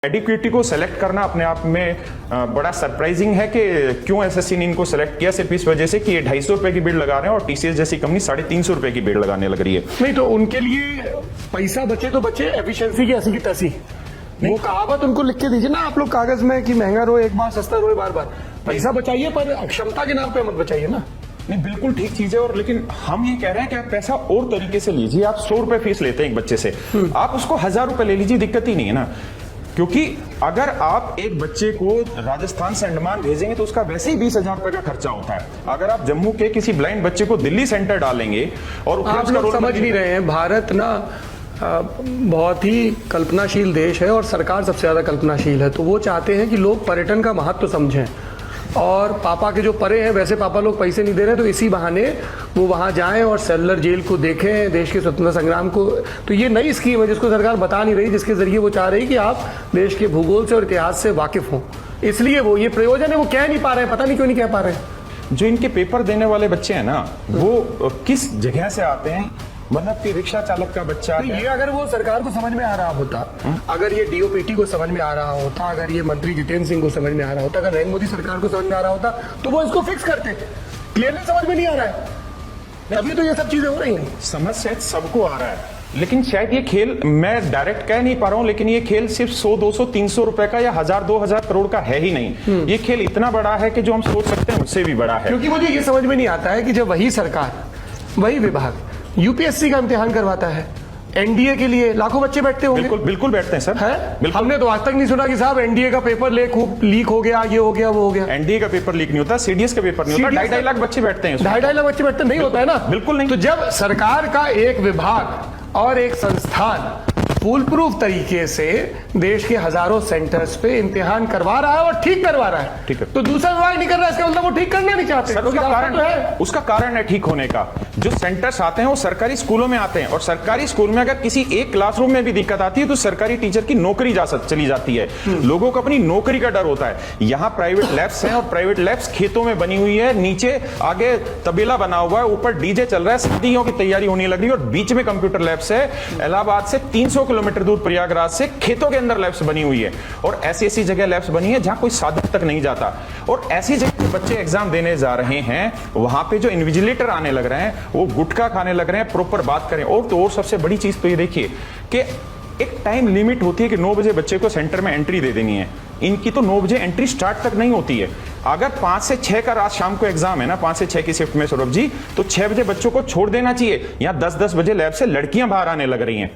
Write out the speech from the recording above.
एडिक्विटी को सेलेक्ट करना अपने आप में बड़ा सरप्राइजिंग है कि क्यों एसएससी ने इनको सेलेक्ट किया, सिर्फ इस वजह से कि ये 250 रुपए की बिड लगा रहे हैं और टीसीएस जैसी कंपनी 350 रुपए की बिड लगाने लग रही है। नहीं तो उनके लिए पैसा बचे तो बचे, एफिशिएंसी की ऐसी की तैसी। वो कहावत उनको लिख के दीजिए ना आप लोग कागज में कि महंगा रोए एक बार, सस्ता रोए बार बार। पैसा बचाइए पर अक्षमता के नाम पे मत बचाइए ना। नहीं, बिल्कुल ठीक चीज है। और लेकिन हम ये कह रहे हैं कि आप पैसा और तरीके से लीजिए। आप 100 रुपए फीस लेते हैं एक बच्चे से, आप उसको 1000 रुपए ले लीजिए, दिक्कत ही नहीं है ना। क्योंकि अगर आप एक बच्चे को राजस्थान से अंडमान भेजेंगे तो उसका वैसे ही 20,000 रुपए का खर्चा होता है। अगर आप जम्मू के किसी ब्लाइंड बच्चे को दिल्ली सेंटर डालेंगे और आप लोग समझ नहीं रहे हैं, भारत ना बहुत ही कल्पनाशील देश है और सरकार सबसे ज्यादा कल्पनाशील है। तो वो चाहते हैं कि लोग पर्यटन का महत्व समझें और पापा के जो परे हैं वैसे पापा लोग पैसे नहीं दे रहे, तो इसी बहाने वो वहां जाएं और सेलुलर जेल को देखें, देश के स्वतंत्रता संग्राम को। तो ये नई स्कीम है जिसको सरकार बता नहीं रही, जिसके जरिए वो चाह रही कि आप देश के भूगोल से और इतिहास से वाकिफ हों। इसलिए वो ये प्रयोजन है, वो कह नहीं पा रहे हैं, पता नहीं क्यों नहीं कह पा रहे हैं। जो इनके पेपर देने वाले बच्चे हैं ना, वो किस जगह से आते हैं, मतलब कि रिक्शा चालक का बच्चा है। ये अगर वो सरकार को समझ में आ रहा होता, अगर ये डीओपीटी को समझ में आ रहा होता, अगर ये मंत्री जितेंद्र सिंह को समझ में आ रहा होता, अगर नरेंद्र मोदी सरकार को समझ में आ रहा होता तो वो इसको फिक्स करते। क्लियरली समझ में नहीं आ रहा है, अभी तो ये सब चीजें हो रही हैं। समझ शायद सबको आ रहा है, लेकिन शायद ये खेल, मैं डायरेक्ट कह नहीं पा रहा हूं, लेकिन ये खेल सिर्फ 100, 200, 300 रुपए का या 1000, 2000 करोड़ का है ही नहीं। ये खेल इतना बड़ा है कि जो हम सोच सकते हैं उससे भी बड़ा है। क्योंकि मुझे ये समझ में नहीं आता है कि जब वही सरकार, वही विभाग यूपीएससी का इम्तिहान करवाता है, एनडीए के लिए लाखों बच्चे बैठते होंगे। बिल्कुल बिल्कुल बैठते हैं सर, है? हमने तो आज तक नहीं सुना कि साहब एनडीए का पेपर लीक हो गया, ये हो गया, वो हो गया। एनडीए का पेपर लीक नहीं होता, सीडीएस का पेपर नहीं होता। 2.5 लाख बच्चे बैठते हैं, 2.5 लाख बच्चे बैठते नहीं होता है ना, बिल्कुल नहीं। तो जब सरकार का एक विभाग और एक संस्थान फूल प्रूफ तरीके से देश के हजारों सेंटर्स पे इम्तिहान करवा रहा है और ठीक करवा रहा है, ठीक है, तो दूसरा विभाग नहीं कर रहा है, इसका मतलब वो ठीक करना नहीं चाहते। सर, उसका कारण है ठीक होने का। जो सेंटर्स आते हैं वो सरकारी स्कूलों में आते हैं, और सरकारी स्कूल में अगर किसी एक क्लासरूम में भी दिक्कत आती है तो सरकारी टीचर की नौकरी चली जाती है। लोगों को अपनी नौकरी का डर होता है। यहाँ प्राइवेट लैब्स हैं और प्राइवेट लैब्स खेतों में बनी हुई है, नीचे आगे तबेला बना हुआ है, ऊपर डीजे चल रहा है, शादियों की तैयारी होने लग रही है, और बीच में कंप्यूटर लैब्स है। इलाहाबाद से 300 किलोमीटर दूर प्रयागराज से खेतों के अंदर लैब्स बनी हुई है, और ऐसी ऐसी जगह लैब्स बनी है जहां कोई साधक तक नहीं जाता। और ऐसी जगह बच्चे एग्जाम देने जा रहे हैं, वहां पे जो इन्विजिलेटर आने लग रहे हैं वो गुटखा खाने लग रहे हैं। प्रॉपर बात करें। और तो और सबसे बड़ी चीज तो ये देखिए कि एक टाइम लिमिट होती है कि 9 बजे बच्चे को सेंटर में एंट्री दे देनी है। इनकी तो 9 बजे एंट्री स्टार्ट तक नहीं होती है। अगर 5 से 6 का रात शाम को एग्जाम है ना, 5 से 6 की शिफ्ट में सौरभ जी, तो 6 बजे बच्चों को छोड़ देना चाहिए। यहाँ 10-10 बजे लैब से लड़कियां बाहर आने लग रही हैं।